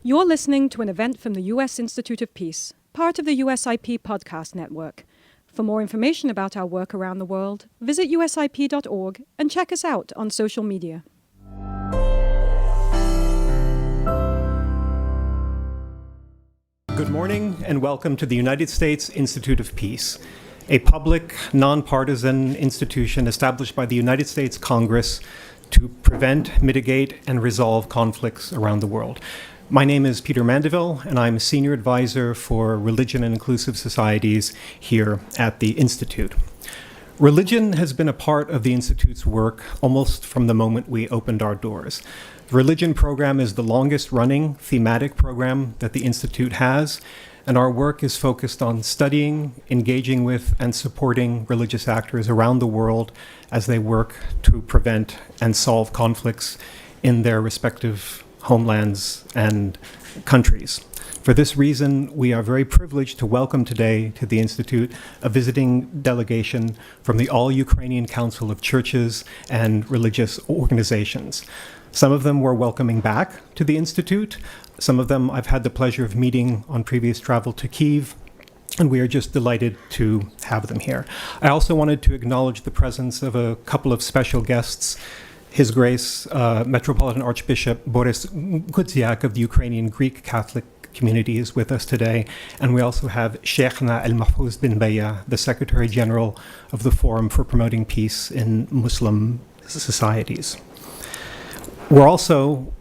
You're listening to an event from the U.S. Institute of Peace, part of the USIP podcast network. For more information about our work around the world, visit usip.org and check us out on social media. Good morning and welcome to the United States Institute of Peace, a public, nonpartisan institution established by the United States Congress to prevent, mitigate, and resolve conflicts around the world. My name is Peter Mandaville, and I'm Senior Advisor for Religion and Inclusive Societies here at the Institute. Religion has been a part of the Institute's work almost from the moment we opened our doors. The Religion program is the longest-running thematic program that the Institute has, and our work is focused on studying, engaging with, and supporting religious actors around the world as they work to prevent and solve conflicts in their respective homelands and countries. For this reason, we are very privileged to welcome today to the Institute a visiting delegation from the All-Ukrainian Council of Churches and Religious Organizations. Some of them we're welcoming back to the Institute. Some of them I've had the pleasure of meeting on previous travel to Kyiv, and we are just delighted to have them here. I also wanted to acknowledge the presence of a couple of special guests. His Grace, Metropolitan Archbishop Boris Gudziak of the Ukrainian Greek Catholic community is with us today, and we also have Sheikhna El-Mahfouz bin Baya, the Secretary General of the Forum for Promoting Peace in Muslim Societies. We're also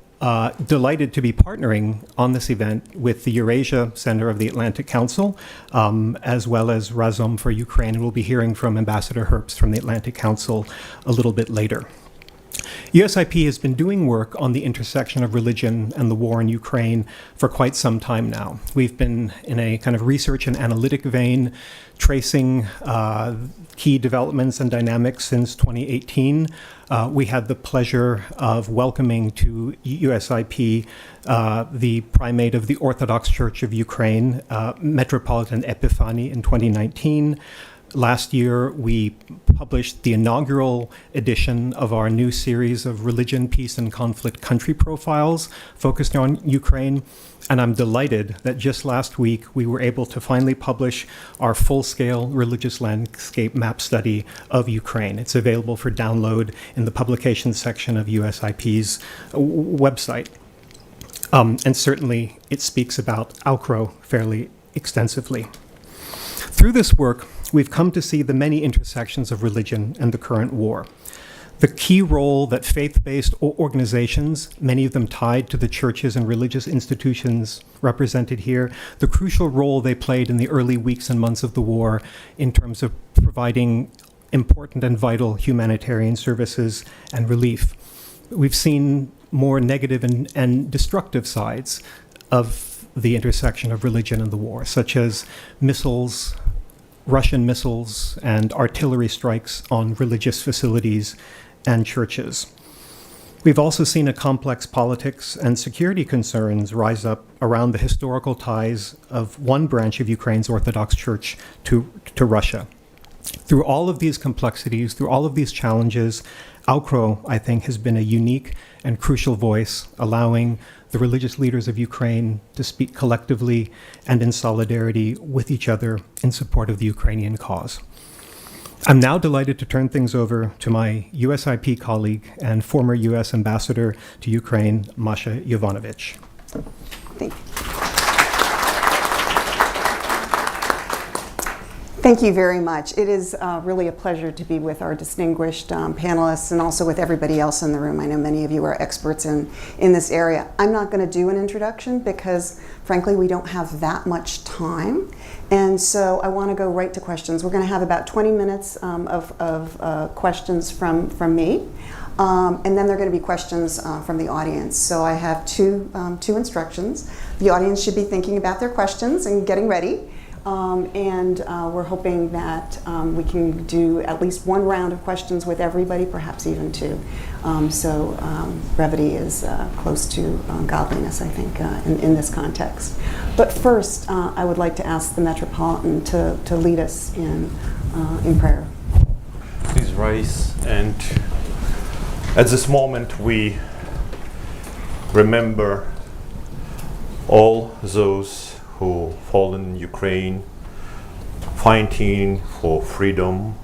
delighted to be partnering on this event with the Eurasia Center of the Atlantic Council, as well as Razom for Ukraine, and we'll be hearing from Ambassador Herbst from the Atlantic Council a little bit later. USIP has been doing work on the intersection of religion and the war in Ukraine for quite some time now. We've been in a kind of research and analytic vein, tracing key developments and dynamics since 2018. We had the pleasure of welcoming to USIP the primate of the Orthodox Church of Ukraine, Metropolitan Epiphany, in 2019. Last year, we published the inaugural edition of our new series of Religion, Peace, and Conflict Country Profiles focused on Ukraine. And I'm delighted that just last week, we were able to finally publish our full-scale religious landscape map study of Ukraine. It's available for download in the publications section of USIP's website. And certainly, it speaks about Aukro fairly extensively. Through this work, we've come to see the many intersections of religion and the current war. The key role that faith-based organizations, many of them tied to the churches and religious institutions represented here, the crucial role they played in the early weeks and months of the war in terms of providing important and vital humanitarian services and relief. We've seen more negative and destructive sides of the intersection of religion and the war, such as missiles, Russian missiles, and artillery strikes on religious facilities and churches. We've also seen a complex politics and security concerns rise up around the historical ties of one branch of Ukraine's Orthodox Church to Russia. Through all of these complexities, through all of these challenges, Aukro, I think, has been a unique and crucial voice, allowing the religious leaders of Ukraine to speak collectively and in solidarity with each other in support of the Ukrainian cause. I'm now delighted to turn things over to my USIP colleague and former US ambassador to Ukraine, Marie Yovanovitch. Thank you. Thank you very much. It is really a pleasure to be with our distinguished panelists and also with everybody else in the room. I know many of you are experts in this area. I'm not going to do an introduction because, frankly, we don't have that much time. And so I want to go right to questions. We're going to have about 20 minutes of questions from me. And then there are going to be questions from the audience. So I have two instructions. The audience should be thinking about their questions and getting ready. We're hoping that we can do at least one round of questions with everybody, perhaps even two. Brevity is close to godliness, I think, in this context. But first, I would like to ask the Metropolitan to lead us in prayer. Please rise, and at this moment we remember all those who fall in Ukraine, fighting for freedom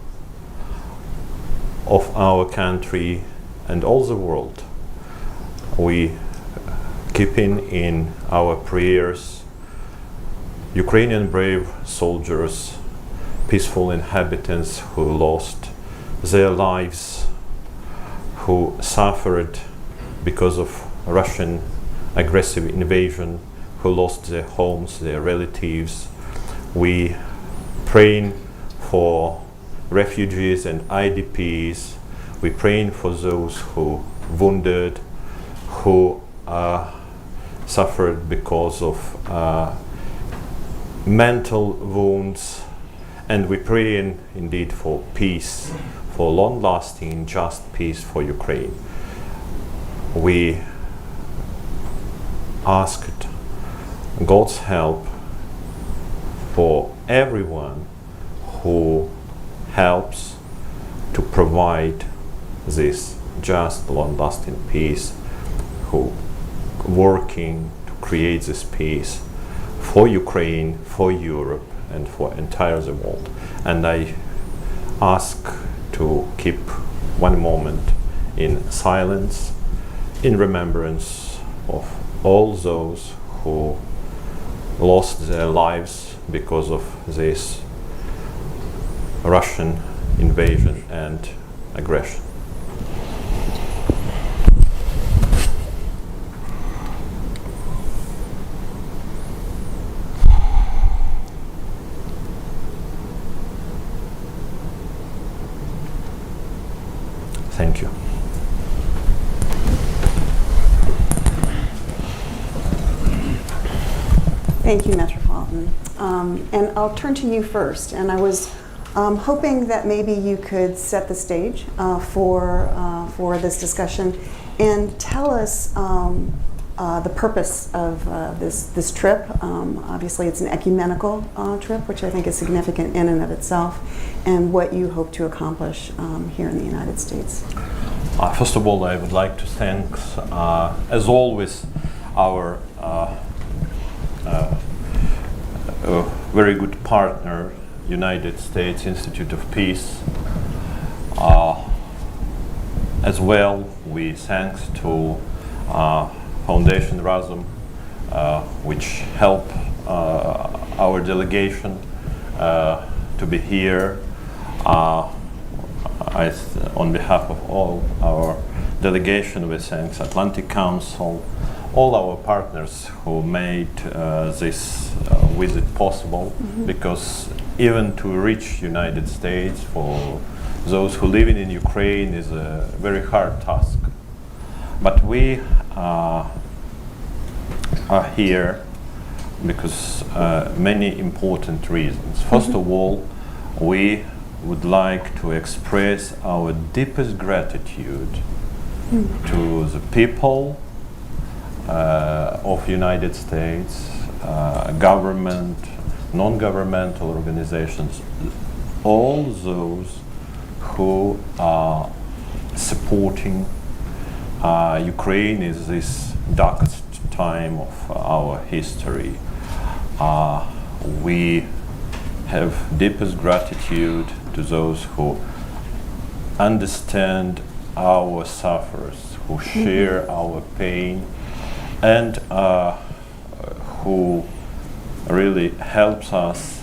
of our country and all the world. We keeping in our prayers Ukrainian brave soldiers, peaceful inhabitants who lost their lives, who suffered because of Russian aggressive invasion, who lost their homes, their relatives. We praying for refugees and IDPs. We praying for those who wounded, who suffered because of mental wounds, and we praying indeed for peace, for long-lasting, just peace for Ukraine. We asked God's help for everyone who helps to provide this just, long-lasting peace, who working to create this peace for Ukraine, for Europe, and for entire the world. And I ask to keep one moment in silence, in remembrance of all those who lost their lives because of this Russian invasion and aggression. Thank you. Thank you, Metropolitan. And I'll turn to you first. And I was hoping that maybe you could set the stage for this discussion and tell us the purpose of this trip. Obviously, it's an ecumenical trip, which I think is significant in and of itself, and what you hope to accomplish here in the United States. First of all, I would like to thank, as always, our very good partner, United States Institute of Peace. As well, we thanks to Foundation Razom, which helped our delegation to be here. On behalf of all our delegation, we thank Atlantic Council, all our partners who made this visit possible, because even to reach United States for those who live in Ukraine is a very hard task. But we are here because many important reasons. First of all, we would like to express our deepest gratitude to the people of United States, government, non-governmental organizations, all those who are supporting Ukraine in this darkest time of our history. We have deepest gratitude to those who understand our sufferers, who share our pain, and who really helps us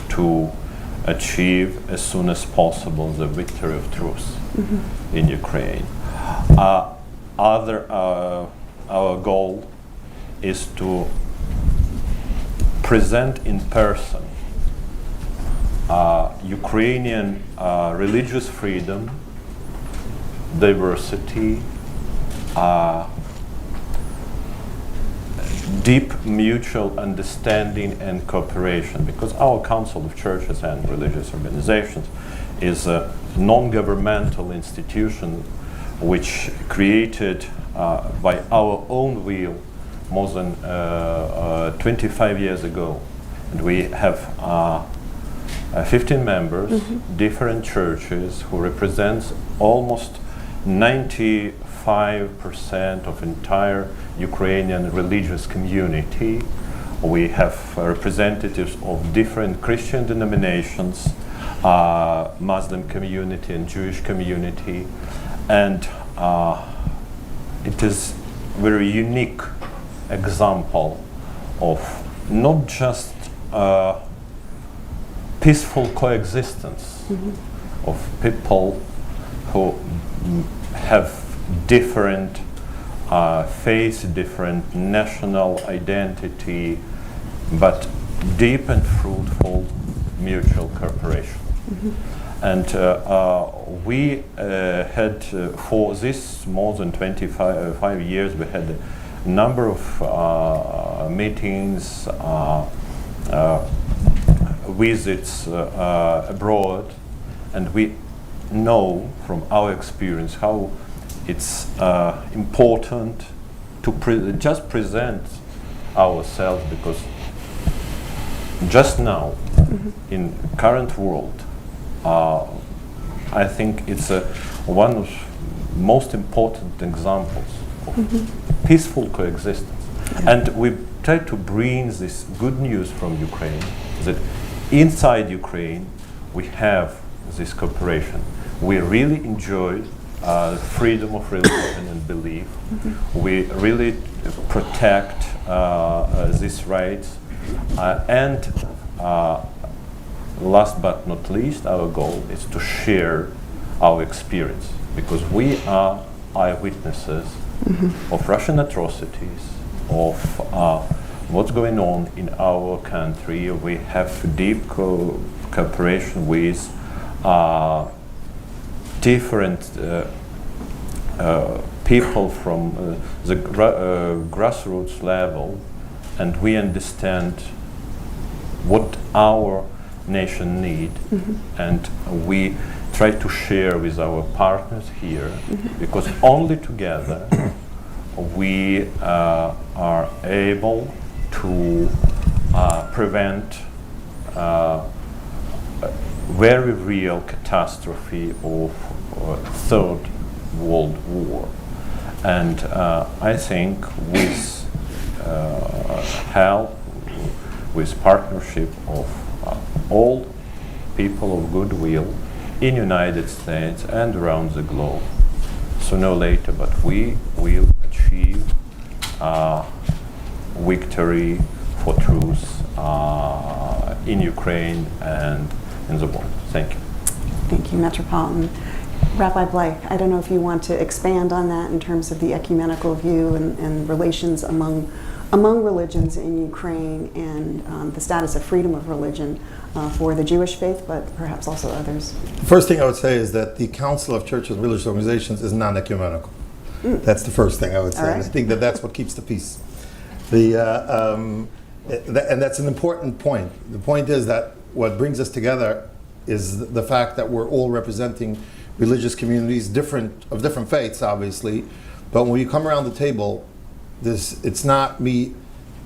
to achieve as soon as possible the victory of truth in Ukraine. Our goal is to present in person Ukrainian religious freedom, diversity, deep mutual understanding and cooperation, because our Council of Churches and Religious Organizations is a non-governmental institution which created by our own will more than 25 years ago. And we have 15 members, different churches, who represents almost 95% 95% of entire Ukrainian religious community. We have representatives of different Christian denominations, Muslim community and Jewish community, and it is very unique example of not just peaceful coexistence of people who have different faith, different national identity, but deep and fruitful mutual cooperation. And we had, for this more than 25 years, we had a number of meetings, visits abroad, and we know from our experience how it's important to just present ourselves, because just now in current world, I think it's one of most important examples of peaceful coexistence. And we try to bring this good news from Ukraine, that inside Ukraine we have this cooperation. We really enjoy freedom of religion and belief. We really protect these rights. And last but not least, our goal is to share our experience, because we are eyewitnesses of Russian atrocities, of what's going on in our country. We have deep cooperation with different people from the grassroots level, and we understand what our nation need, and we try to share with our partners here, because only together we are able to prevent very real catastrophe of Third World War. And I think with help, with partnership of all people of goodwill in United States and around the globe, sooner or later, but we will achieve victory for truth in Ukraine and in the world. Thank you. Thank you, Metropolitan. Rabbi Blake, I don't know if you want to expand on that in terms of the ecumenical view and relations among religions in Ukraine, and the status of freedom of religion for the Jewish faith, but perhaps also others. The first thing I would say is that the Council of Churches and Religious Organizations is non-ecumenical. That's the first thing I would say. Right. And I think that that's what keeps the peace. And that's an important point. The point is that what brings us together is the fact that we're all representing religious communities, of different faiths, obviously. But when you come around the table, it's not me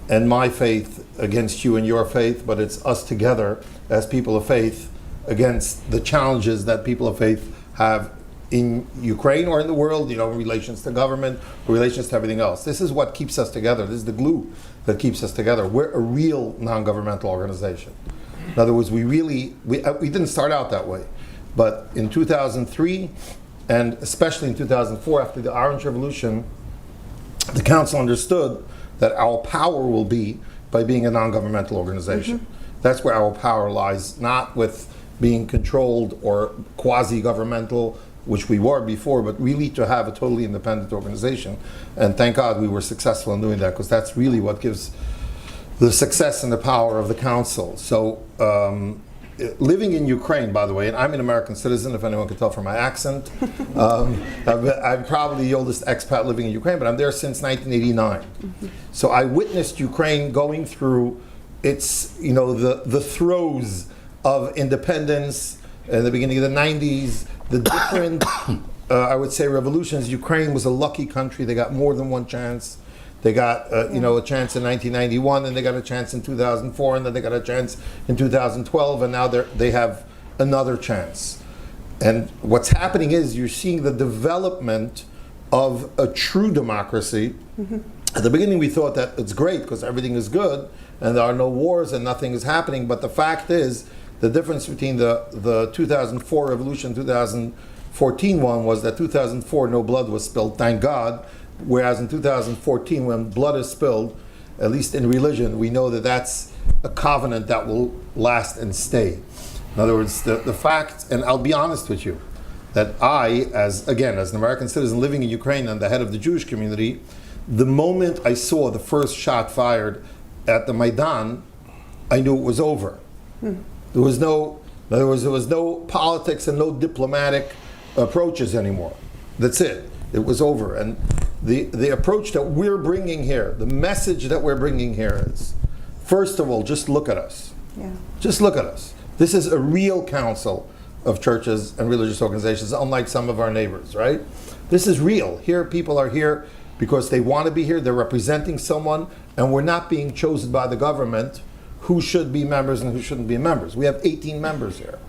and my faith against you and your faith, but it's us together as people of faith against the challenges that people of faith have in Ukraine or in the world, in relations to government, relations to everything else. This is what keeps us together. This is the glue that keeps us together. We're a real non-governmental organization. In other words, we didn't start out that way. But in 2003, and especially in 2004, after the Orange Revolution, the Council understood that our power will be by being a non-governmental organization. That's where our power lies, not with being controlled or quasi-governmental, which we were before, but really to have a totally independent organization. And thank God we were successful in doing that, because that's really what gives the success and the power of the Council. So living in Ukraine, by the way, and I'm an American citizen, if anyone can tell from my accent. I'm probably the oldest expat living in Ukraine, but I'm there since 1989. So I witnessed Ukraine going through its, the throes of independence in the beginning of the 90s, the different, I would say, revolutions. Ukraine was a lucky country. They got more than one chance. They got, a chance in 1991, and they got a chance in 2004, and then they got a chance in 2012, and now they have another chance. And what's happening is you're seeing the development of a true democracy. At the beginning we thought that it's great because everything is good and there are no wars and nothing is happening, but the fact is the difference between the 2004 revolution, 2014 one, was that 2004 no blood was spilled, thank God, whereas in 2014 when blood is spilled, at least in religion, we know that that's a covenant that will last and stay. In other words, the fact, and I'll be honest with you, that I, as an American citizen living in Ukraine and the head of the Jewish community, the moment I saw the first shot fired at the Maidan, I knew it was over. There was no, in other words, there was no politics and no diplomatic approaches anymore. That's it. It was over. And the approach that we're bringing here, the message that we're bringing here is, first of all, just look at us. Yeah. Just look at us. This is a real council of churches and religious organizations, unlike some of our neighbors, right? This is real. Here, people are here because they want to be here, they're representing someone, and we're not being chosen by the government who should be members and who shouldn't be members. We have 18 members here.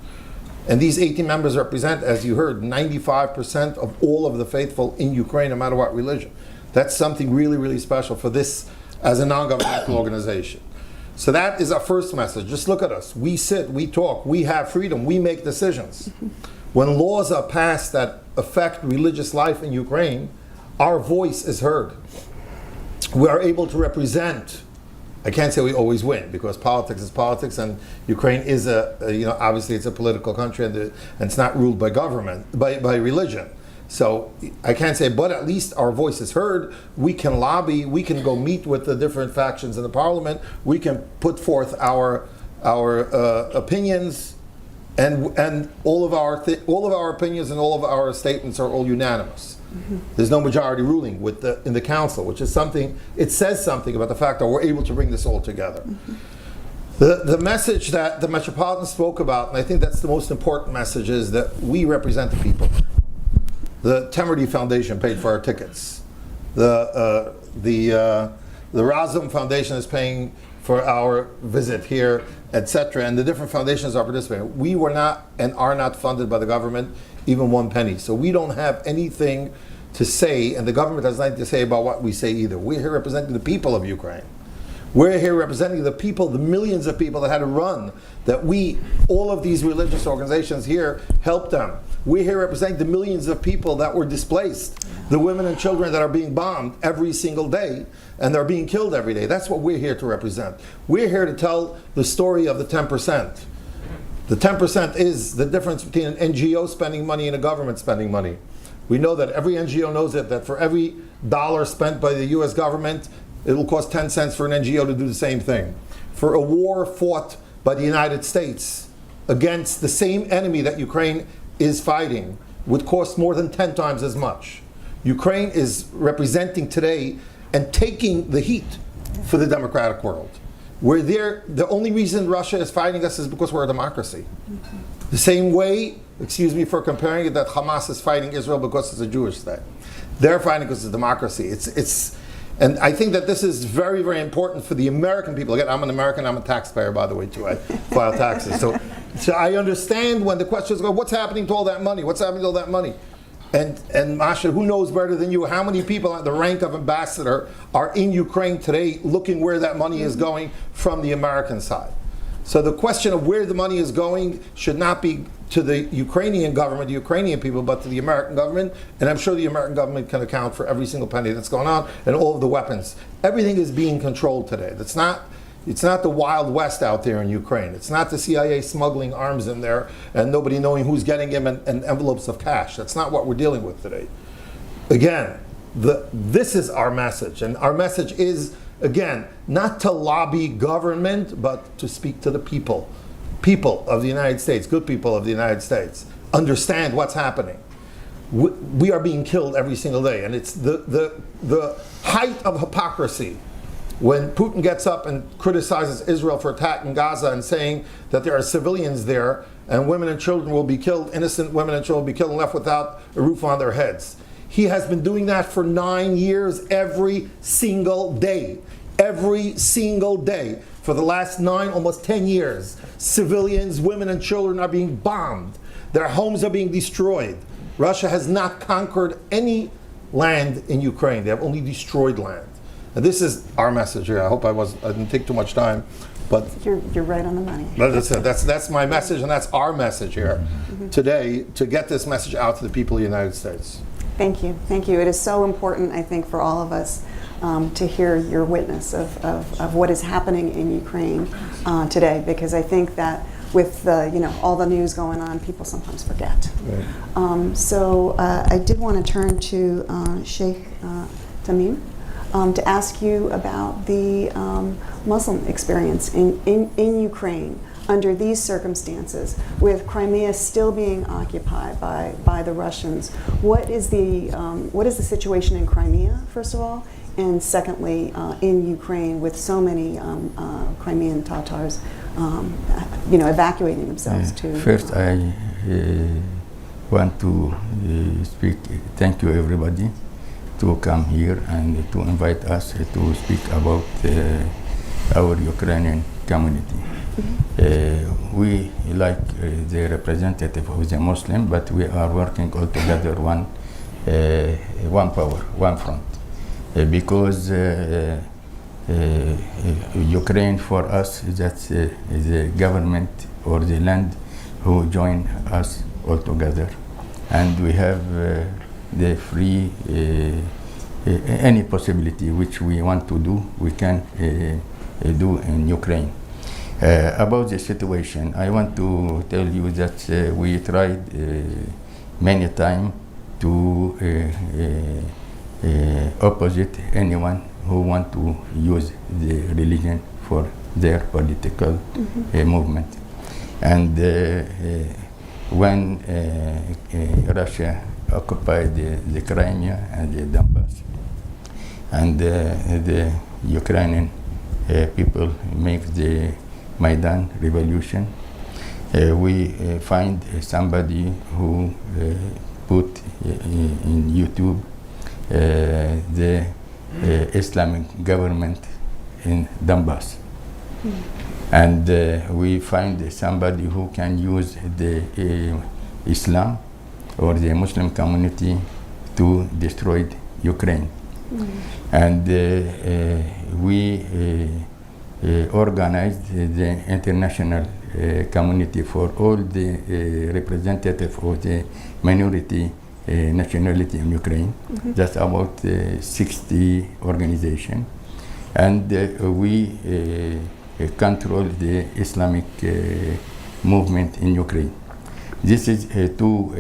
And these 18 members represent, as you heard, 95% of all of the faithful in Ukraine, no matter what religion. That's something really, really special for this as a non-governmental organization. So that is our first message. Just look at us. We sit, we talk, we have freedom, we make decisions. When laws are passed that affect religious life in Ukraine, our voice is heard. We are able to represent. I can't say we always win, because politics is politics, and Ukraine is obviously it's a political country, and it's not ruled by government, by religion. So I can't say, but at least our voice is heard. We can lobby. We can go meet with the different factions in the parliament. We can put forth our opinions, and all of our opinions and all of our statements are all unanimous. There's no majority ruling in the council, which is something. It says something about the fact that we're able to bring this all together. The message that the Metropolitan spoke about, and I think that's the most important message, is that we represent the people. The Temerty Foundation paid for our tickets. The Razom Foundation is paying for our visit here, etc. And the different foundations are participating. We were not and are not funded by the government, even one penny. So we don't have anything to say, and the government has nothing to say about what we say either. We're here representing the people of Ukraine. We're here representing the people, the millions of people that had to run, that all of these religious organizations here helped them. We're here representing the millions of people that were displaced, the women and children that are being bombed every single day, and they're being killed every day. That's what we're here to represent. We're here to tell the story of the 10%. The 10% is the difference between an NGO spending money and a government spending money. We know that every NGO knows that for every dollar spent by the US government, it will cost 10 cents for an NGO to do the same thing. For a war fought by the United States against the same enemy that Ukraine is fighting would cost more than 10 times as much. Ukraine is representing today and taking the heat for the democratic world. We're there. The only reason Russia is fighting us is because we're a democracy. The same way, excuse me for comparing it, that Hamas is fighting Israel because it's a Jewish state. They're fighting because it's a democracy. And I think that this is very, very important for the American people. Again, I'm an American, I'm a taxpayer, by the way, too. I file taxes. So I understand when the questions go, what's happening to all that money? What's happening to all that money? And Masha, who knows better than you, how many people at the rank of ambassador are in Ukraine today looking where that money is going from the American side? So the question of where the money is going should not be to the Ukrainian government, the Ukrainian people, but to the American government. And I'm sure the American government can account for every single penny that's going on and all of the weapons. Everything is being controlled today. It's not the Wild West out there in Ukraine. It's not the CIA smuggling arms in there and nobody knowing who's getting them and envelopes of cash. That's not what we're dealing with today. Again, this is our message. And our message is, again, not to lobby government, but to speak to the people. People of the United States, good people of the United States, understand what's happening. We are being killed every single day. And it's the height of hypocrisy when Putin gets up and criticizes Israel for attacking Gaza and saying that there are civilians there and women and children will be killed, innocent women and children will be killed and left without a roof on their heads. He has been doing that for 9 years every single day. Every single day. For the last 9, almost 10 years, civilians, women and children are being bombed. Their homes are being destroyed. Russia has not conquered any land in Ukraine. They have only destroyed land. And this is our message here. I hope I didn't take too much time, but You're right on the money. that's it. That's my message, and that's our message here today, to get this message out to the people of the United States. Thank you. Thank you. It is so important, I think, for all of us to hear your witness of what is happening in Ukraine today, because I think that with all the news going on, people sometimes forget. Right. So I did want to turn to Sheikh Tamim to ask you about the Muslim experience in Ukraine under these circumstances, with Crimea still being occupied by the Russians. What is the situation in Crimea, first of all, and secondly, in Ukraine, with so many Crimean Tatars, evacuating themselves to? First, I want to speak. Thank you, everybody, to come here and to invite us to speak about our Ukrainian community. We, like the representative of the Muslim, but we are working all together, one power, one front. Because Ukraine for us, that's the government or the land who join us all together, and we have the free any possibility which we want to do, we can do in Ukraine. About the situation, I want to tell you that we tried many times to opposite anyone who want to use the religion for their political movement. And when Russia occupied the Crimea and the Donbass, and the Ukrainian people make the Maidan revolution, we find somebody who put in YouTube the Islamic government in Donbass. And we find somebody who can use the Islam or the Muslim community to destroy Ukraine. And we organized the international community for all the representatives of the minority nationality in Ukraine. That's about 60 organizations. And we control the Islamic movement in Ukraine. This is two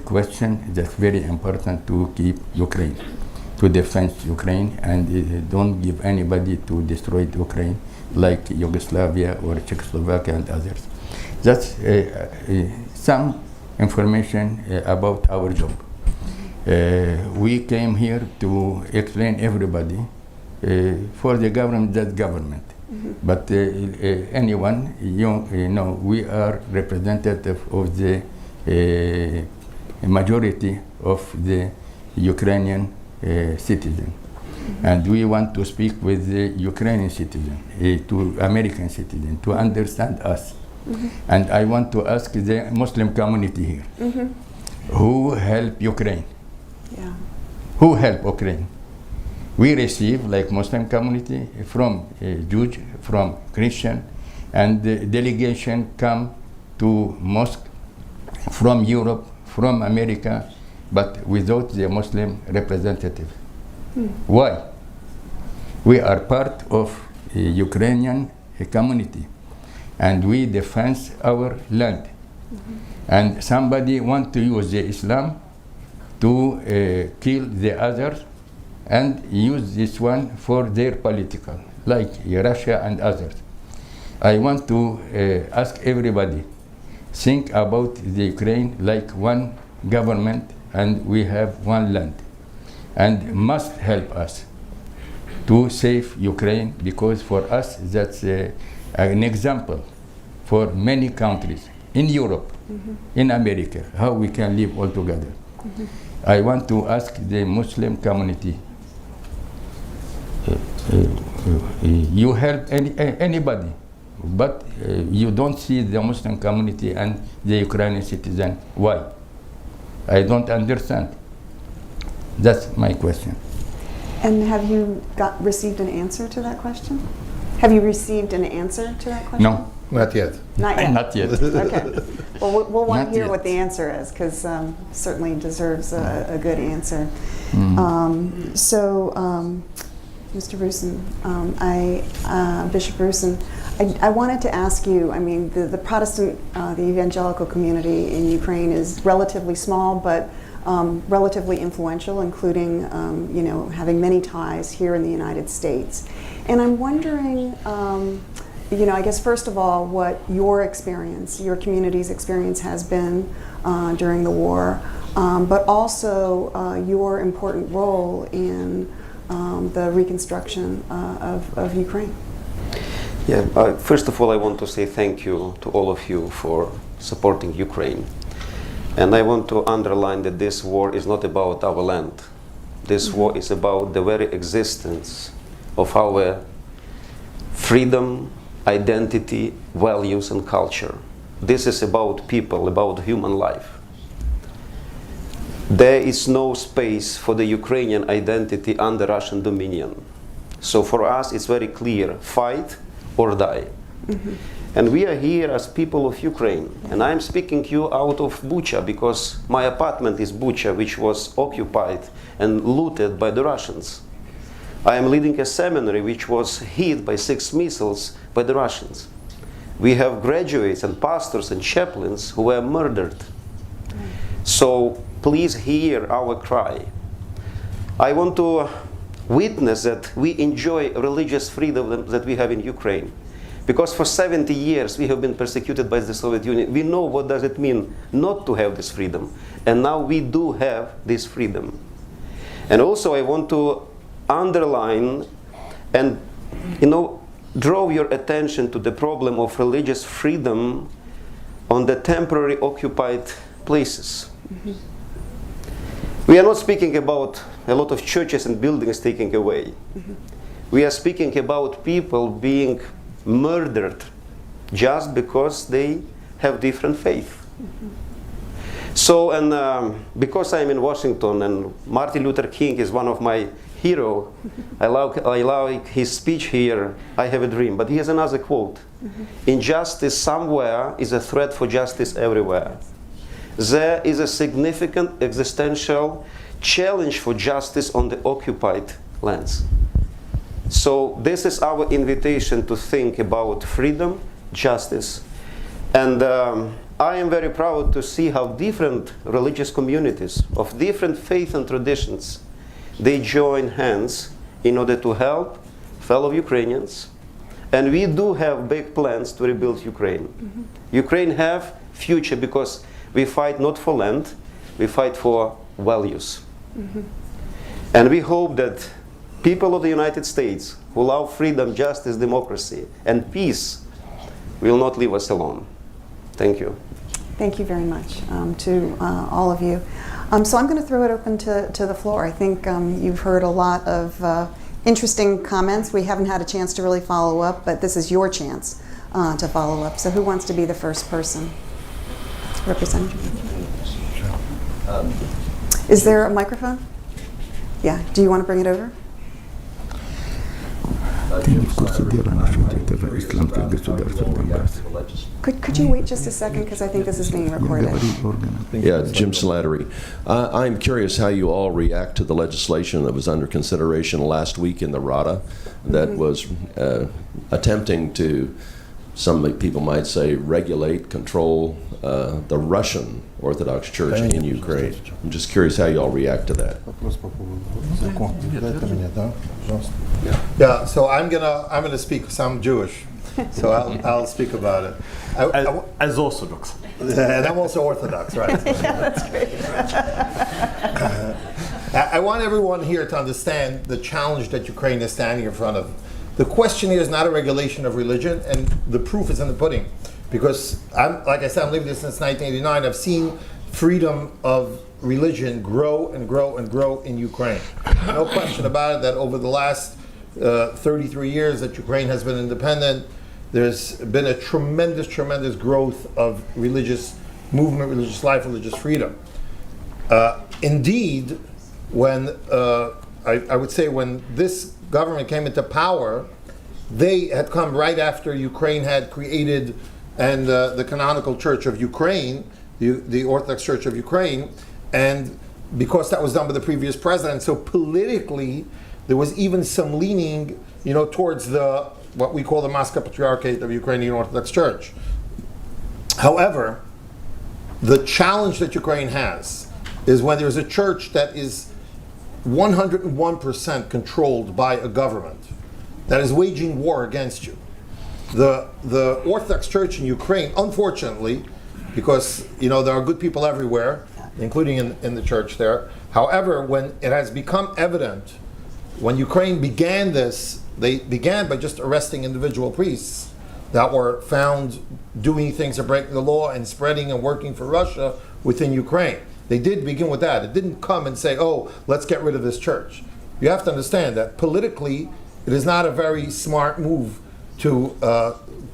questions that's very important to keep Ukraine, to defend Ukraine, and don't give anybody to destroy Ukraine like Yugoslavia or Czechoslovakia and others. That's some information about our job. We came here to explain everybody. For the government, that's government. But anyone, you know, we are representative of the majority of the Ukrainian citizen. And we want to speak with the Ukrainian citizen, to American citizen, to understand us. And I want to ask the Muslim community here, who help Ukraine? Yeah. Who help Ukraine? We receive, like Muslim community, from Jews, from Christian, and the delegation come to mosque from Europe, from America, but without the Muslim representative. Why? We are part of a Ukrainian community, and we defend our land. And somebody want to use the Islam to kill the others and use this one for their political, like Russia and others. I want to ask everybody, think about the Ukraine like one government, and we have one land, and must help us to save Ukraine, because for us that's an example for many countries in Europe, in America, how we can live all together. I want to ask the Muslim community, you help anybody, but you don't see the Muslim community and the Ukrainian citizen. Why? I don't understand. That's my question. And have you received an answer to that question? Have you received an answer to that question? No, Not yet. Not yet. not yet. Okay. Well, we'll want Not to hear yet. what the answer is, because certainly deserves a good answer. Mr. Brusen, Bishop Brusen, I wanted to ask you, I mean, the Protestant, the evangelical community in Ukraine is relatively small, but relatively influential, including, having many ties here in the United States. And I'm wondering, I guess first of all, what your experience, your community's experience has been during the war, but also your important role in the reconstruction of Ukraine. Yeah, first of all, I want to say thank you to all of you for supporting Ukraine. And I want to underline that this war is not about our land. This war is about the very existence of our freedom, identity, values, and culture. This is about people, about human life. There is no space for the Ukrainian identity under Russian dominion. So for us, it's very clear, fight or die. And we are here as people of Ukraine. And I'm speaking to you out of Bucha, because my apartment is Bucha, which was occupied and looted by the Russians. I am leading a seminary which was hit by 6 missiles by the Russians. We have graduates and pastors and chaplains who were murdered. So please hear our cry. I want to witness that we enjoy religious freedom that we have in Ukraine. Because for 70 years we have been persecuted by the Soviet Union. We know what does it mean not to have this freedom. And now we do have this freedom. And also I want to underline and draw your attention to the problem of religious freedom on the temporary occupied places. We are not speaking about a lot of churches and buildings taken away. We are speaking about people being murdered just because they have different faith. So, and because I'm in Washington and Martin Luther King is one of my heroes, I like his speech here, I have a dream. But he has another quote. Injustice somewhere is a threat for justice everywhere. There is a significant existential challenge for justice on the occupied lands. So this is our invitation to think about freedom, justice. And I am very proud to see how different religious communities of different faith and traditions, they join hands in order to help fellow Ukrainians. And we do have big plans to rebuild Ukraine. Ukraine have future because we fight not for land, we fight for values. And we hope that people of the United States who love freedom, justice, democracy, and peace will not leave us alone. Thank you. Thank you very much to all of you. So I'm going to throw it open to the floor. I think you've heard a lot of interesting comments. We haven't had a chance to really follow up, but this is your chance to follow up. So who wants to be the first person? Representative. Is there a microphone? Yeah. Do you want to bring it over? Could you wait just a second, because I think this is being recorded. Yeah, Jim Slattery. I'm curious how you all react to the legislation that was under consideration last week in the Rada that was attempting to, some people might say, regulate, control the Russian Orthodox Church in Ukraine. I'm just curious how you all react to that. Yeah, so I'm gonna speak. So I'm Jewish, so I'll speak about it. As Orthodox. And I'm also Orthodox, right? Yeah, that's great. I want everyone here to understand the challenge that Ukraine is standing in front of. The question here is not a regulation of religion, and the proof is in the pudding. Because, like I said, I'm living this since 1989. I've seen freedom of religion grow and grow and grow in Ukraine. No question about it that over the last 33 years that Ukraine has been independent, there's been a tremendous, tremendous growth of religious movement, religious life, religious freedom. Indeed, when I would say when this government came into power, they had come right after Ukraine had created and the canonical Church of Ukraine, the Orthodox Church of Ukraine, and because that was done by the previous president, so politically there was even some leaning, towards the what we call the Moscow Patriarchate of Ukrainian Orthodox Church. However, the challenge that Ukraine has is when there's a church that is 101% controlled by a government that is waging war against you. The Orthodox Church in Ukraine, unfortunately, because there are good people everywhere, including in the church there. However, when it has become evident, when Ukraine began this, they began by just arresting individual priests that were found doing things that break the law and spreading and working for Russia within Ukraine. They did begin with that. It didn't come and say, oh, let's get rid of this church. You have to understand that politically, it is not a very smart move to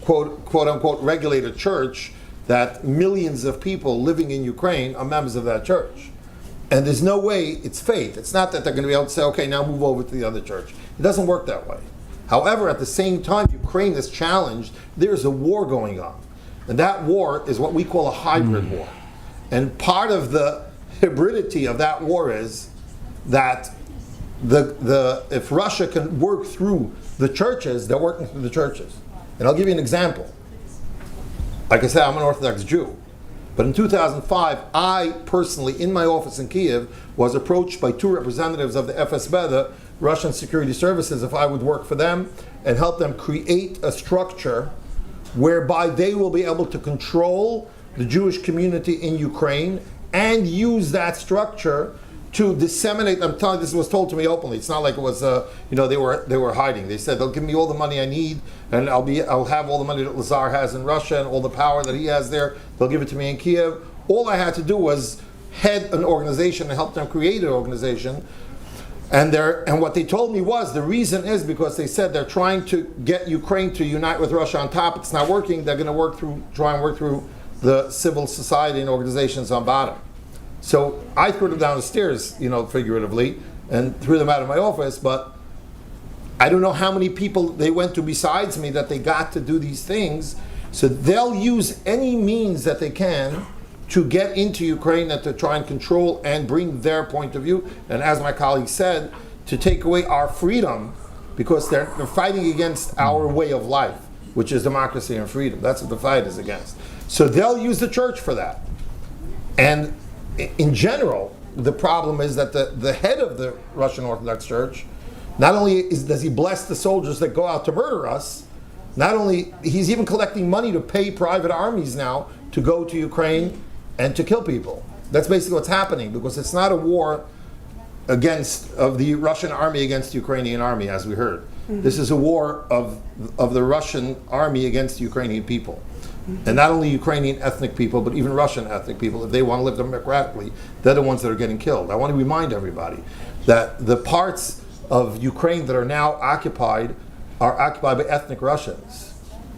quote unquote regulate a church that millions of people living in Ukraine are members of that church. And there's no way it's faith. It's not that they're going to be able to say, okay, now move over to the other church. It doesn't work that way. However, at the same time, Ukraine is challenged. There's a war going on. And that war is what we call a hybrid war. And part of the hybridity of that war is that if Russia can work through the churches, they're working through the churches. And I'll give you an example. Like I said, I'm an Orthodox Jew. But in 2005, I personally, in my office in Kyiv, was approached by 2 representatives of the FSB, the Russian Security Services, if I would work for them and help them create a structure whereby they will be able to control the Jewish community in Ukraine and use that structure to disseminate. I'm telling you, this was told to me openly. It's not like it was, they were hiding. They said they'll give me all the money I need, and I'll have all the money that Lazar has in Russia and all the power that he has there. They'll give it to me in Kyiv. All I had to do was head an organization and help them create an organization. And what they told me was the reason is because they said they're trying to get Ukraine to unite with Russia on top. It's not working. They're going to try and work through the civil society and organizations on bottom. So I threw them down the stairs, figuratively, and threw them out of my office, but I don't know how many people they went to besides me that they got to do these things. So they'll use any means that they can to get into Ukraine and to try and control and bring their point of view. And as my colleague said, to take away our freedom, because they're fighting against our way of life, which is democracy and freedom. That's what the fight is against. So they'll use the church for that. And in general, the problem is that the head of the Russian Orthodox Church, not only does he bless the soldiers that go out to murder us, not only, he's even collecting money to pay private armies now to go to Ukraine and to kill people. That's basically what's happening, because it's not a war of the Russian army against the Ukrainian army, as we heard. Mm-hmm. This is a war of the Russian army against the Ukrainian people. And not only Ukrainian ethnic people, but even Russian ethnic people, if they want to live democratically, they're the ones that are getting killed. I want to remind everybody that the parts of Ukraine that are now occupied are occupied by ethnic Russians.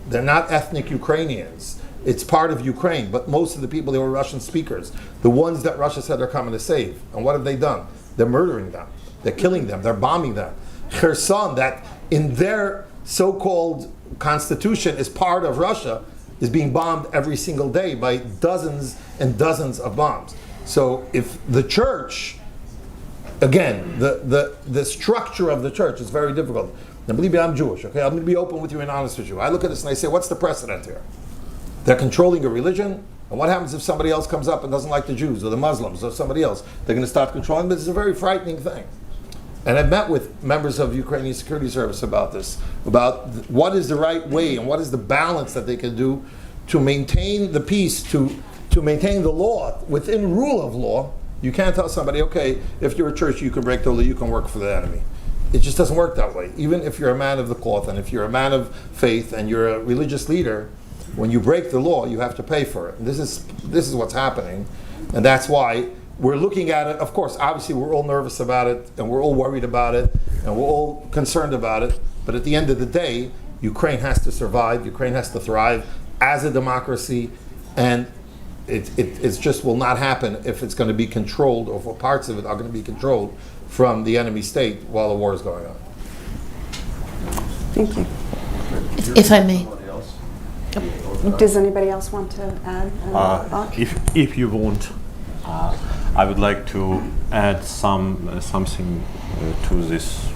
They're not ethnic Ukrainians. It's part of Ukraine, but most of the people, they were Russian speakers, the ones that Russia said they're coming to save. And what have they done? They're murdering them. They're killing them. They're bombing them. Kherson, that in their so-called constitution is part of Russia, is being bombed every single day by dozens and dozens of bombs. So if the church, again, the structure of the church is very difficult. Now believe me, I'm Jewish, okay? I'm going to be open with you and honest with you. I look at this and I say, what's the precedent here? They're controlling a religion, and what happens if somebody else comes up and doesn't like the Jews or the Muslims or somebody else? They're going to start controlling them. This is a very frightening thing. And I've met with members of the Ukrainian Security Service about this, about what is the right way and what is the balance that they can do to maintain the peace, to maintain the law, within rule of law. You can't tell somebody, okay, if you're a church, you can break the law, you can work for the enemy. It just doesn't work that way. Even if you're a man of the cloth and if you're a man of faith and you're a religious leader, when you break the law, you have to pay for it. And this is what's happening. And that's why we're looking at it. Of course, obviously, we're all nervous about it, and we're all worried about it, and we're all concerned about it. But at the end of the day, Ukraine has to survive. Ukraine has to thrive as a democracy. And It's just will not happen if it's going to be controlled, or if parts of it are going to be controlled from the enemy state while the war is going on. Thank you. If I may. Does anybody else want to add? If you want, I would like to add something to this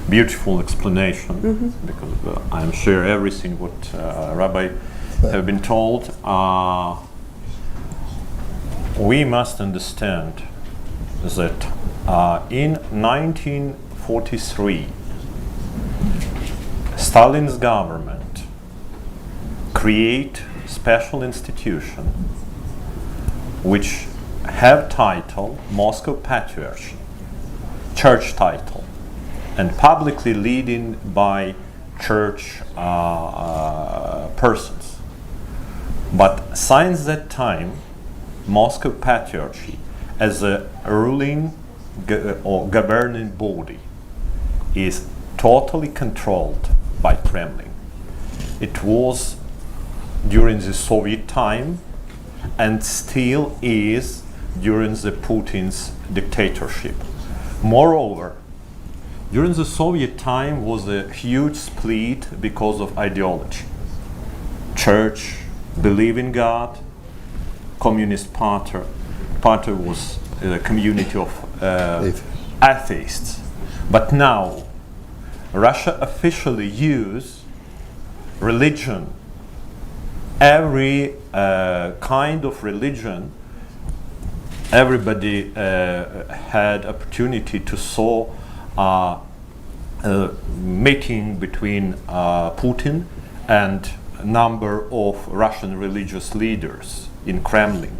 beautiful explanation, because I'm sure everything what Rabbi have been told. We must understand that in 1943, Stalin's government create special institution which have title Moscow Patriarchy, church title, and publicly leading by church persons. But since that time, Moscow Patriarchy as a ruling or governing body is totally controlled by Kremlin. It was during the Soviet time and still is during the Putin's dictatorship. Moreover, during the Soviet time was a huge split because of ideology. Church believe in God, Communist Party was a community of atheists. But now Russia officially use religion, every kind of religion. Everybody had opportunity to saw a meeting between Putin and a number of Russian religious leaders in Kremlin.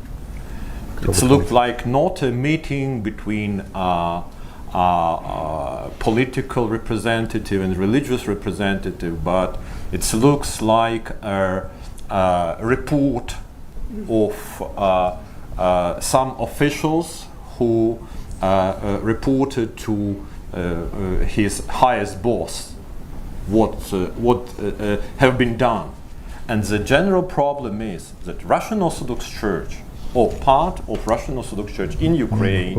It looked like not a meeting between political representative and religious representative, but it looks like a report of some officials who reported to his highest boss what have been done. And the general problem is that Russian Orthodox Church, or part of Russian Orthodox Church in Ukraine,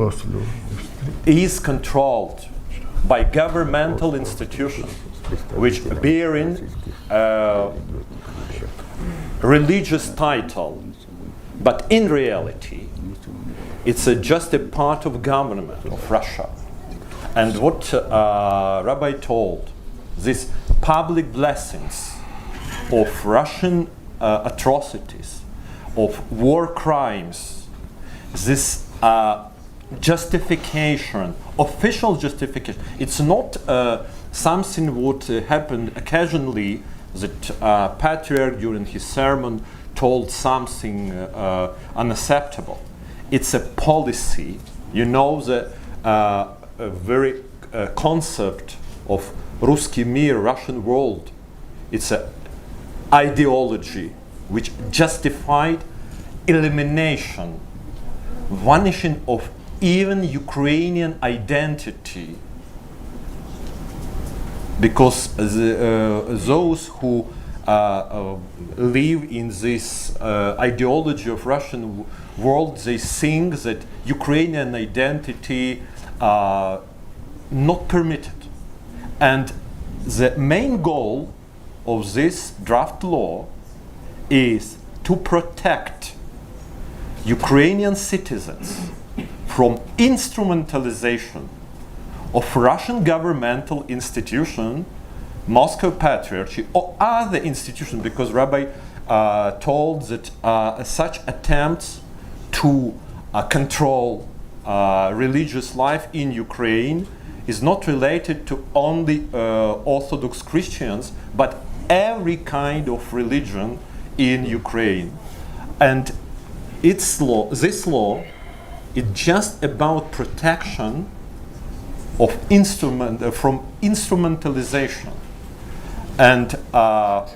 is controlled by governmental institutions which bearing religious title, but in reality it's just a part of government of Russia. And what Rabbi told, these public blessings of Russian atrocities, of war crimes, this justification, official justification, it's not something what happened occasionally, that Patriarch during his sermon told something unacceptable. It's a policy. You know, the very concept of Ruski Mir, Russian world, it's an ideology which justified elimination, vanishing of even Ukrainian identity, because those who live in this ideology of Russian world, they think that Ukrainian identity not permitted. And the main goal of this draft law is to protect Ukrainian citizens from instrumentalization of Russian governmental institution, Moscow Patriarchy, or other institutions, because Rabbi told that such attempts to control religious life in Ukraine is not related to only Orthodox Christians, but every kind of religion in Ukraine. And this law is just about protection of from instrumentalization. And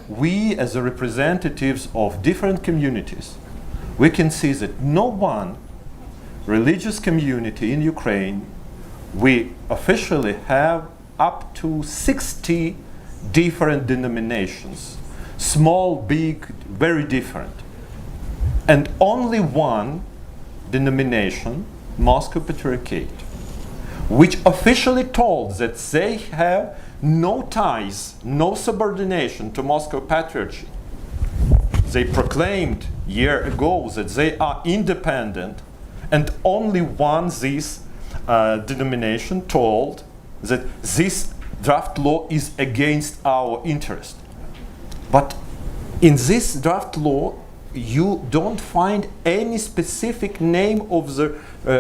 we, as the representatives of different communities, we can see that no one religious community in Ukraine, we officially have up to 60 different denominations, small, big, very different. and only one denomination, Moscow Patriarchate, which officially told that they have no ties, no subordination to Moscow Patriarchy. They proclaimed a year ago that they are independent, and only one this denomination told that this draft law is against our interest. But in this draft law, you don't find any specific name of the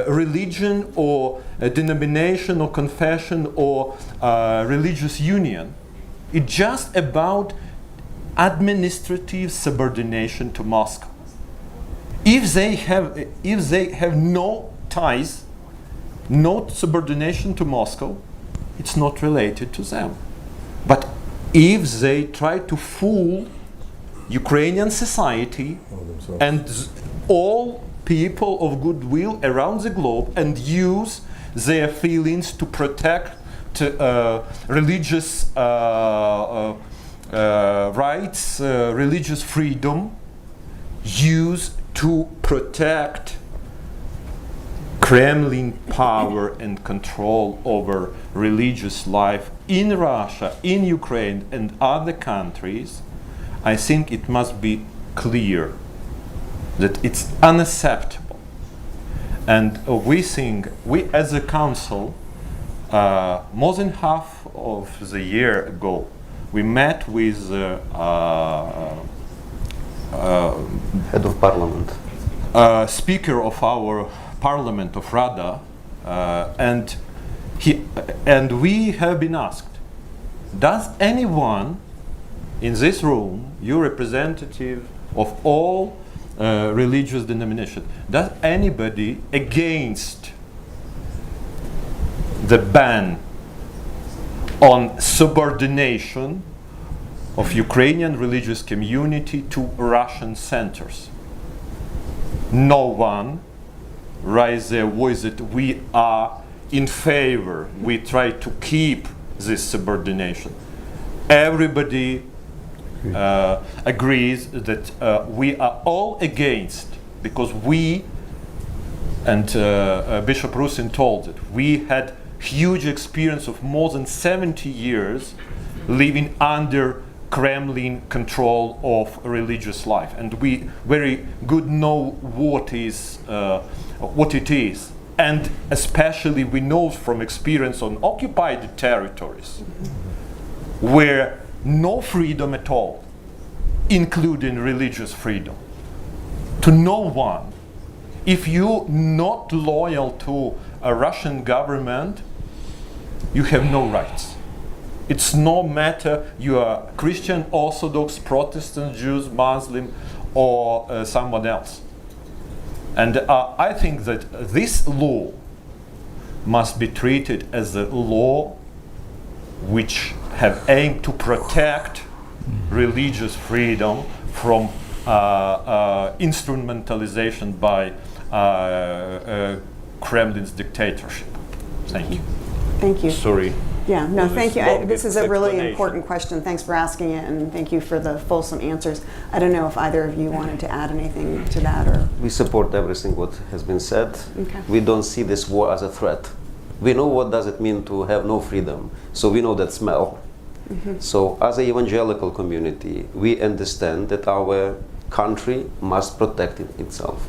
religion or denomination or confession or religious union. It's just about administrative subordination to Moscow. If they have no ties, no subordination to Moscow, it's not related to them. But if they try to fool Ukrainian society and all people of goodwill around the globe and use their feelings to protect religious rights, religious freedom, use to protect Kremlin power and control over religious life in Russia, in Ukraine, and other countries, I think it must be clear that it's unacceptable. And we think, we as a council, more than half of the year ago, we met with Head of Parliament. Speaker of our Parliament of Rada, and we have been asked, does anyone in this room, you representative of all religious denominations, does anybody against the ban on subordination of Ukrainian religious community to Russian centers? No one raise their voice that we are in favor, we try to keep this subordination. Everybody agrees that we are all against, because we, and Bishop Rusin told it, we had huge experience of more than 70 years living under Kremlin control of religious life, and we very good know what it is, and especially we know from experience on occupied territories where no freedom at all, including religious freedom, to no one. If you're not loyal to a Russian government, you have no rights. It's no matter you are Christian, Orthodox, Protestant, Jews, Muslim, or someone else. And I think that this law must be treated as a law which have aimed to protect religious freedom from instrumentalization by Kremlin's dictatorship. Thank you. Thank you. Sorry. Yeah, no, for thank you. long This is a really explanation. important question. Thanks for asking it, and thank you for the fulsome answers. I don't know if either of you wanted to add anything to that, or We support everything what has been said. Okay. We don't see this war as a threat. We know what does it mean to have no freedom, so we know that smell. So as an evangelical community, we understand that our country must protect itself.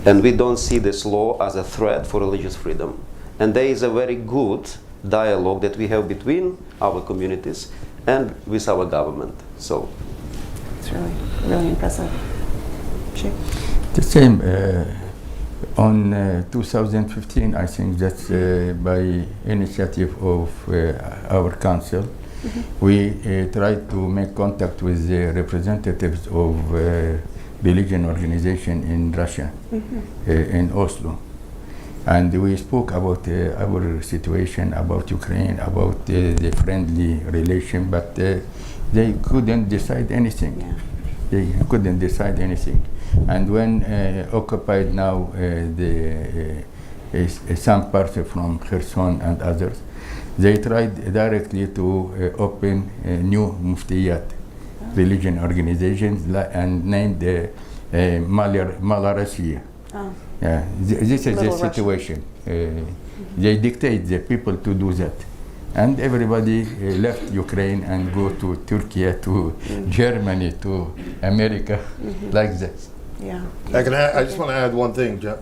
And we don't see this law as a threat for religious freedom. And there is a very good dialogue that we have between our communities and with our government. So it's really, really impressive. She? The same. On 2015, I think that by initiative of our council, we tried to make contact with the representatives of religion organization in Russia, in Oslo. And we spoke about our situation, about Ukraine, about the friendly relation, but they couldn't decide anything. Yeah. They couldn't decide anything. And when occupied now some parts from Kherson and others, they tried directly to open new muftiyat, religion organizations, and named Mala Russia. Oh. This is the Little Russia. situation. They dictate the people to do that. And everybody left Ukraine and go to Turkey, to Germany, to America, like this. Yeah. I just want to add one thing, Jeff.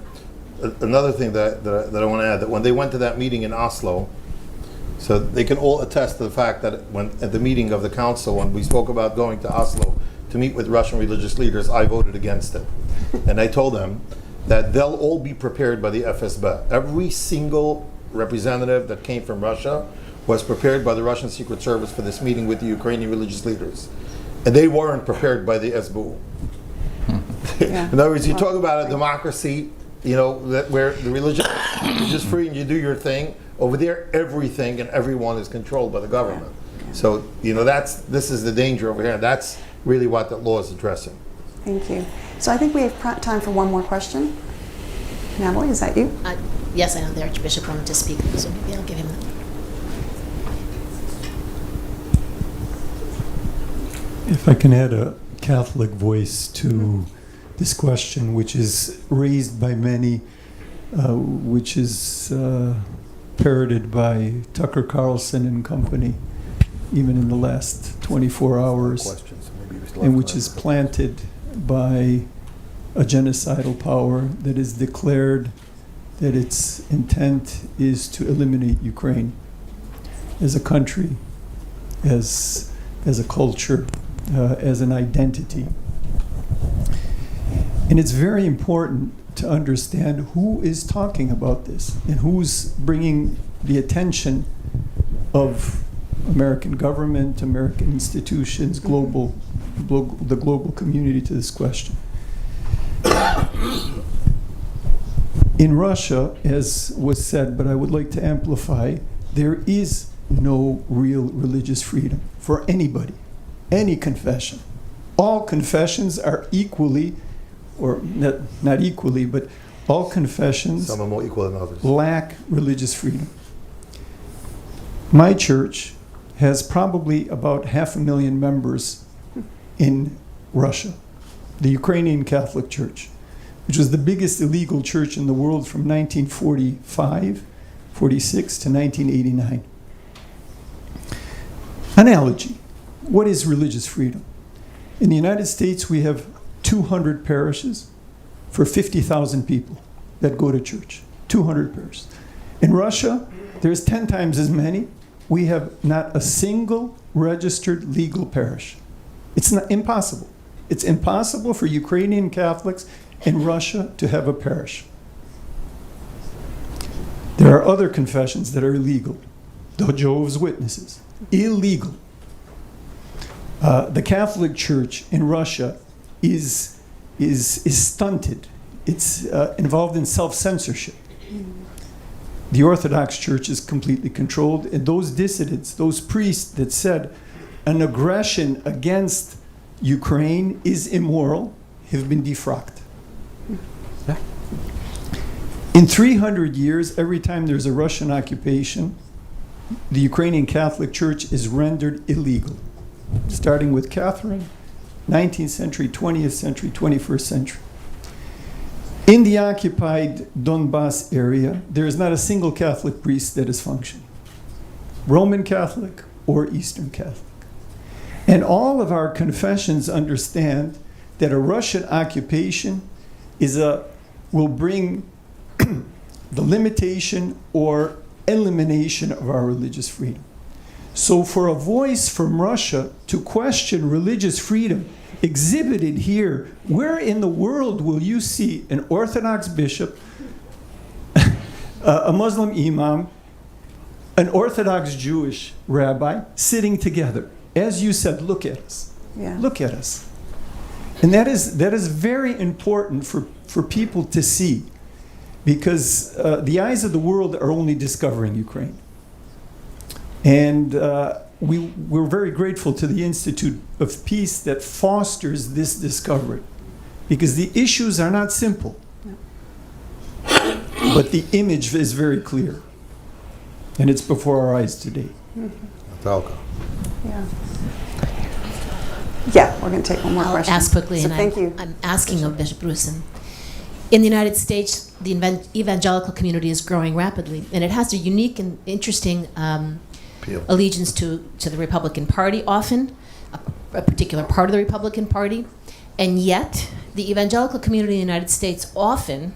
Another thing that I want to add, that when they went to that meeting in Oslo, so they can all attest to the fact that when at the meeting of the council, when we spoke about going to Oslo to meet with Russian religious leaders, I voted against it. And I told them that they'll all be prepared by the FSB. Every single representative that came from Russia was prepared by the Russian Secret Service for this meeting with the Ukrainian religious leaders. And they weren't prepared by the SBU. Yeah. In other words, you talk about a democracy, you know, where the religion is just free and you do your thing. Over there, everything and everyone is controlled by the government. Yeah. So, you know, this is the danger over here. That's really what the law is addressing. Thank you. So I think we have time for one more question. Natalie, is that you? Yes, I know the Archbishop wanted to speak, so maybe I'll give him that. If I can add a Catholic voice to this question, which is raised by many, which is parroted by Tucker Carlson and company, even in the last 24 hours, and which is planted by a genocidal power that is declared that its intent is to eliminate Ukraine as a country, as a culture, as an identity. And it's very important to understand who is talking about this and who's bringing the attention of American government, American institutions, the global community to this question. In Russia, as was said, but I would like to amplify, there is no real religious freedom for anybody, any confession. All confessions are equally, or not equally, but all confessions Some are more equal than others. lack religious freedom. My church has probably about 500,000 members in Russia, the Ukrainian Catholic Church, which was the biggest illegal church in the world from 1945, 46 to 1989. Analogy. What is religious freedom? In the United States, we have 200 parishes for 50,000 people that go to church. 200 parishes. In Russia, there's 10 times as many. We have not a single registered legal parish. It's not impossible. It's impossible for Ukrainian Catholics in Russia to have a parish. There are other confessions that are illegal. The Jehovah's Witnesses, illegal. The Catholic Church in Russia is stunted. It's involved in self-censorship. The Orthodox Church is completely controlled, and those dissidents, those priests that said an aggression against Ukraine is immoral, have been defrocked. Yeah. In 300 years, every time there's a Russian occupation, the Ukrainian Catholic Church is rendered illegal, starting with Catherine, 19th century, 20th century, 21st century. In the occupied Donbass area, there is not a single Catholic priest that is functioning, Roman Catholic or Eastern Catholic. And all of our confessions understand that a Russian occupation will bring the limitation or elimination of our religious freedom. So for a voice from Russia to question religious freedom exhibited here, where in the world will you see an Orthodox bishop, a Muslim imam, an Orthodox Jewish rabbi sitting together? As you said, look at us. Yeah. Look at us. And that is very important for people to see, because the eyes of the world are only discovering Ukraine. And we're very grateful to the Institute of Peace that fosters this discovery, because the issues are not simple, but the image is very clear, and it's before our eyes today. Welcome. Yeah. Yeah, we're going to take one more I'll question. ask quickly, So and thank you. I'm asking of Bishop Rusin. In the United States, the evangelical community is growing rapidly, and it has a unique and interesting allegiance to the Republican Party, often, a particular part of the Republican Party, and yet the evangelical community in the United States often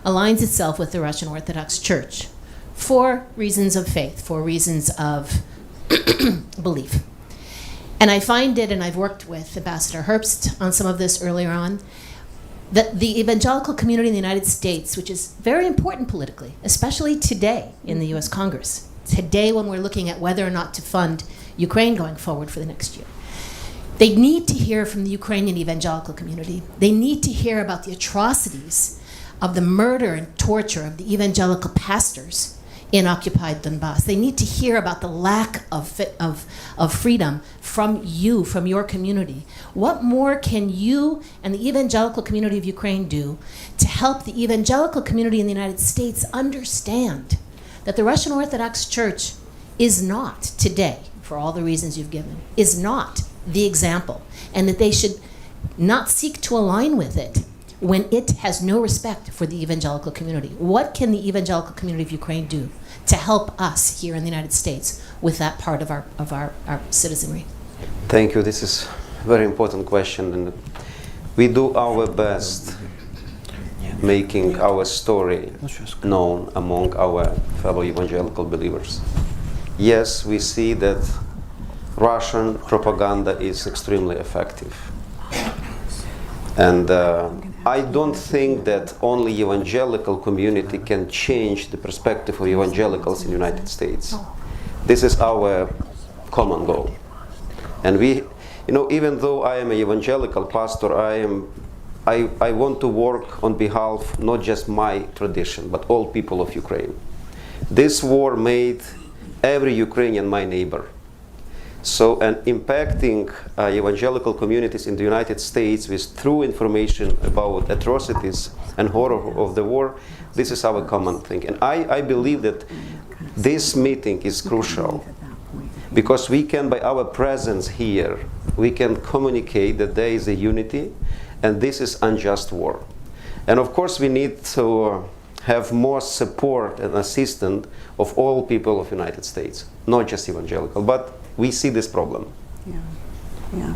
aligns itself with the Russian Orthodox Church for reasons of faith, for reasons of belief. And I find it, and I've worked with Ambassador Herbst on some of this earlier on, that the evangelical community in the United States, which is very important politically, especially today in the US Congress, today when we're looking at whether or not to fund Ukraine going forward for the next year, they need to hear from the Ukrainian evangelical community. They need to hear about the atrocities of the murder and torture of the evangelical pastors in occupied Donbass. They need to hear about the lack of freedom from you, from your community. What more can you and the evangelical community of Ukraine do to help the evangelical community in the United States understand that the Russian Orthodox Church is not today, for all the reasons you've given, is not the example, and that they should not seek to align with it when it has no respect for the evangelical community? What can the evangelical community of Ukraine do to help us here in the United States with that part of our citizenry? Thank you. This is a very important question, and we do our best making our story known among our fellow evangelical believers. Yes, we see that Russian propaganda is extremely effective. And I don't think that only evangelical community can change the perspective of evangelicals in the United States. This is our common goal. And we, even though I am an evangelical pastor, I want to work on behalf not just my tradition, but all people of Ukraine. This war made every Ukrainian my neighbor. So, and impacting evangelical communities in the United States with true information about atrocities and horror of the war, this is our common thing. And I believe that this meeting is crucial because we can, by our presence here, we can communicate that there is a unity and this is unjust war. And of course we need to have more support and assistance of all people of the United States, not just evangelical, but we see this problem. Yeah.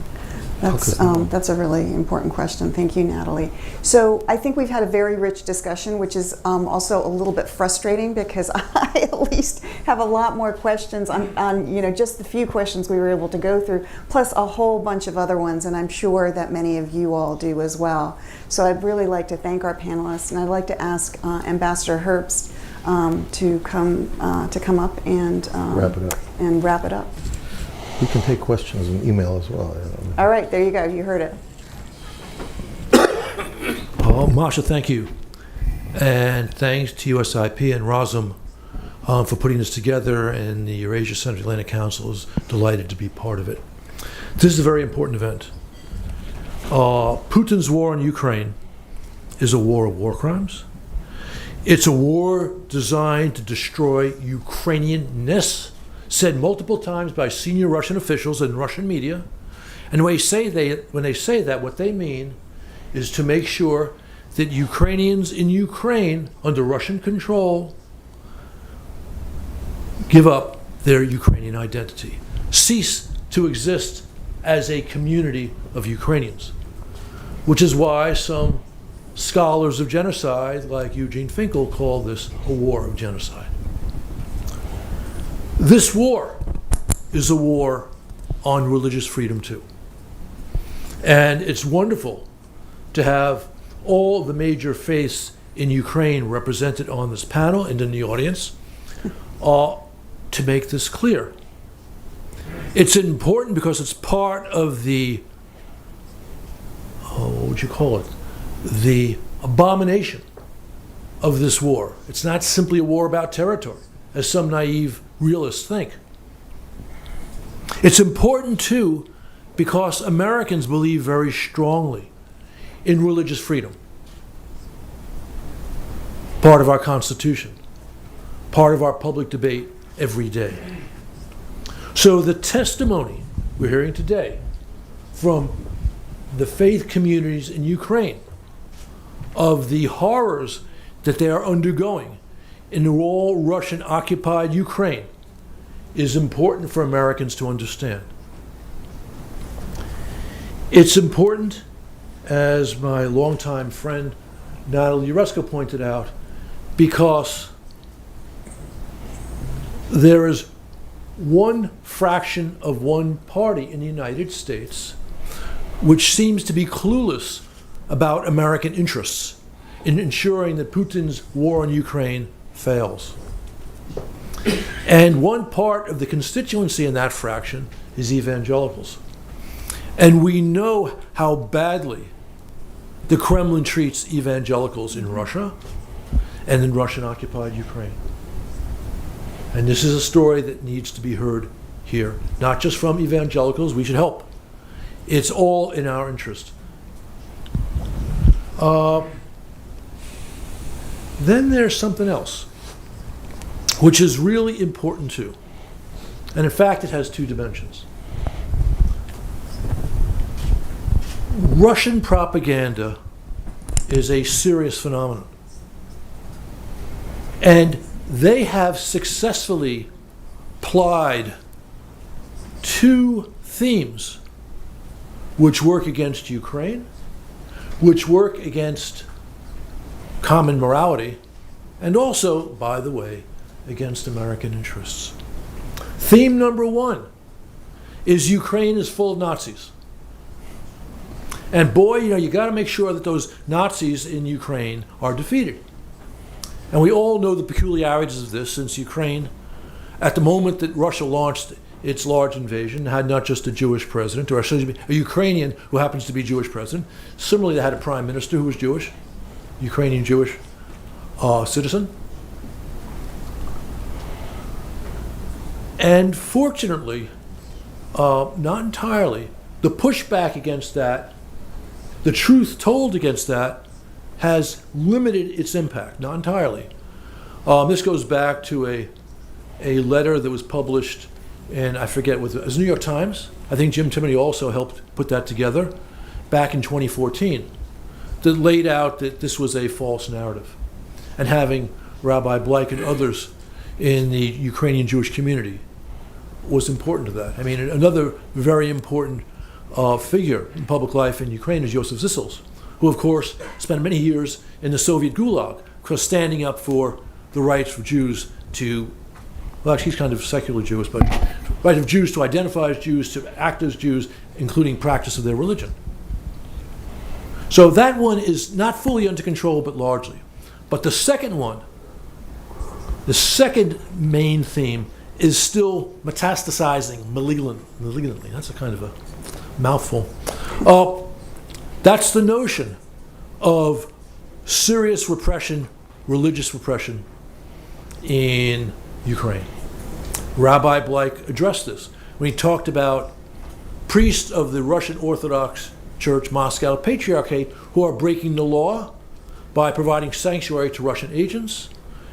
That's a really important question. Thank you, Natalie. So I think we've had a very rich discussion, which is also a little bit frustrating because I at least have a lot more questions on just the few questions we were able to go through, plus a whole bunch of other ones, and I'm sure that many of you all do as well. So I'd really like to thank our panelists, and I'd like to ask Ambassador Herbst to come up and wrap it up. We can take questions in email as well. All right, there you go. You heard it. Masha, thank you. And thanks to USIP and Razom for putting this together, and the Eurasia Central Atlantic Council is delighted to be part of it. This is a very important event. Putin's war on Ukraine is a war of war crimes. It's a war designed to destroy Ukrainianness, said multiple times by senior Russian officials and Russian media. And when they say that, what they mean is to make sure that Ukrainians in Ukraine, under Russian control, give up their Ukrainian identity, cease to exist as a community of Ukrainians, which is why some scholars of genocide, like Eugene Finkel, call this a war of genocide. This war is a war on religious freedom too. And it's wonderful to have all the major faiths in Ukraine represented on this panel and in the audience to make this clear. It's important because it's part of the, what would you call it? The abomination of this war. It's not simply a war about territory, as some naive realists think. It's important too because Americans believe very strongly in religious freedom. Part of our Constitution, part of our public debate every day. So the testimony we're hearing today from the faith communities in Ukraine of the horrors that they are undergoing in all Russian-occupied Ukraine is important for Americans to understand. It's important, as my longtime friend Natalie Ureska pointed out, because there is one fraction of one party in the United States which seems to be clueless about American interests in ensuring that Putin's war on Ukraine fails. And one part of the constituency in that fraction is evangelicals. And we know how badly the Kremlin treats evangelicals in Russia and in Russian-occupied Ukraine. And this is a story that needs to be heard here, not just from evangelicals. We should help. It's all in our interest. Then there's something else, which is really important too. And in fact, it has two dimensions. Russian propaganda is a serious phenomenon. And they have successfully plied two themes which work against Ukraine, which work against common morality, and also, by the way, against American interests. Theme number one is Ukraine is full of Nazis. And boy, you got to make sure that those Nazis in Ukraine are defeated. And we all know the peculiarities of this, since Ukraine, at the moment that Russia launched its large invasion, had not just a Jewish president, or a Ukrainian who happens to be Jewish president. Similarly, they had a prime minister who was Jewish, Ukrainian Jewish citizen. And fortunately, not entirely, the pushback against that, the truth told against that, has limited its impact, not entirely. This goes back to a letter that was published in, I forget, it was New York Times. I think Jim Timoney also helped put that together back in 2014, that laid out that this was a false narrative. And having Rabbi Bleich and others in the Ukrainian Jewish community was important to that. I mean, another very important figure in public life in Ukraine is Yosef Zissels, who of course spent many years in the Soviet Gulag, because standing up for the rights for Jews to, well, actually he's kind of secular Jewish, but right of Jews to identify as Jews, to act as Jews, including practice of their religion. So that one is not fully under control, but largely. But the second one, the second main theme, is still metastasizing malignantly. That's a kind of a mouthful. That's the notion of serious repression, religious repression in Ukraine. Rabbi Bleich addressed this when he talked about priests of the Russian Orthodox Church Moscow Patriarchate who are breaking the law by providing sanctuary to Russian agents,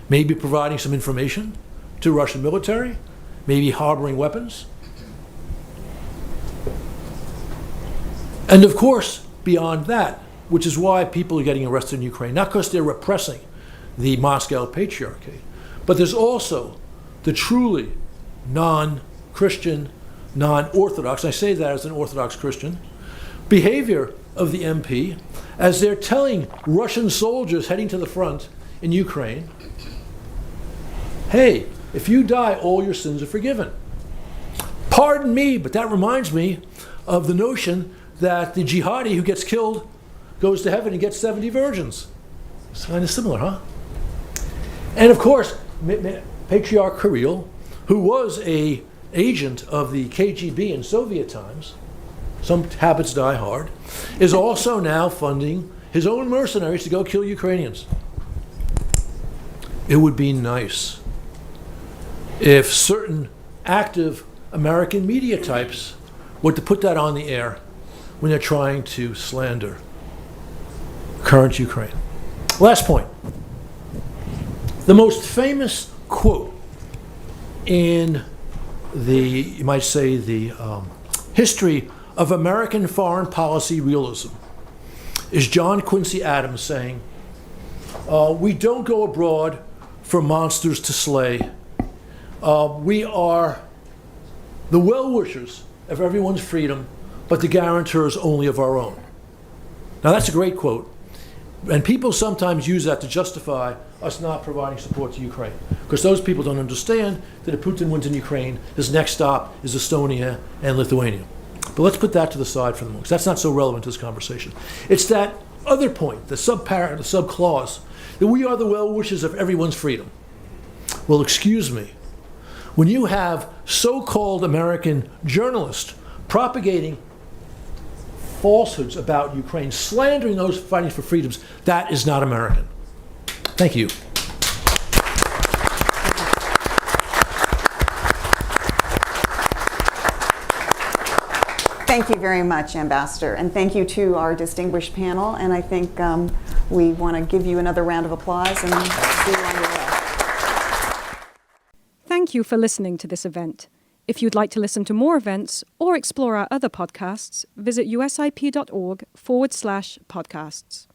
maybe providing some information to Russian military, maybe harboring weapons. And of course, beyond that, which is why people are getting arrested in Ukraine, not because they're repressing the Moscow Patriarchate, but there's also the truly non-Christian, non-Orthodox, I say that as an Orthodox Christian, behavior of the MP as they're telling Russian soldiers heading to the front in Ukraine, hey, if you die, all your sins are forgiven. Pardon me, but that reminds me of the notion that the jihadi who gets killed goes to heaven and gets 70 virgins. It's kind of similar, huh? And of course, Patriarch Kirill, who was an agent of the KGB in Soviet times, some habits die hard, is also now funding his own mercenaries to go kill Ukrainians. It would be nice if certain active American media types were to put that on the air when they're trying to slander current Ukraine. Last point. The most famous quote in the, you might say, the history of American foreign policy realism is John Quincy Adams saying, we don't go abroad for monsters to slay. We are the well-wishers of everyone's freedom, but the guarantors only of our own. Now that's a great quote. And people sometimes use that to justify us not providing support to Ukraine. Because those people don't understand that if Putin wins in Ukraine, his next stop is Estonia and Lithuania. But let's put that to the side for the moment, because that's not so relevant to this conversation. It's that other point, the sub-clause, that we are the well-wishers of everyone's freedom. Well, excuse me. When you have so-called American journalists propagating falsehoods about Ukraine, slandering those fighting for freedoms, that is not American. Thank you. Thank you very much, Ambassador, and thank you to our distinguished panel. And I think we want to give you another round of applause and see you on your way. Thank you for listening to this event. If you'd like to listen to more events or explore our other podcasts, visit usip.org/podcasts.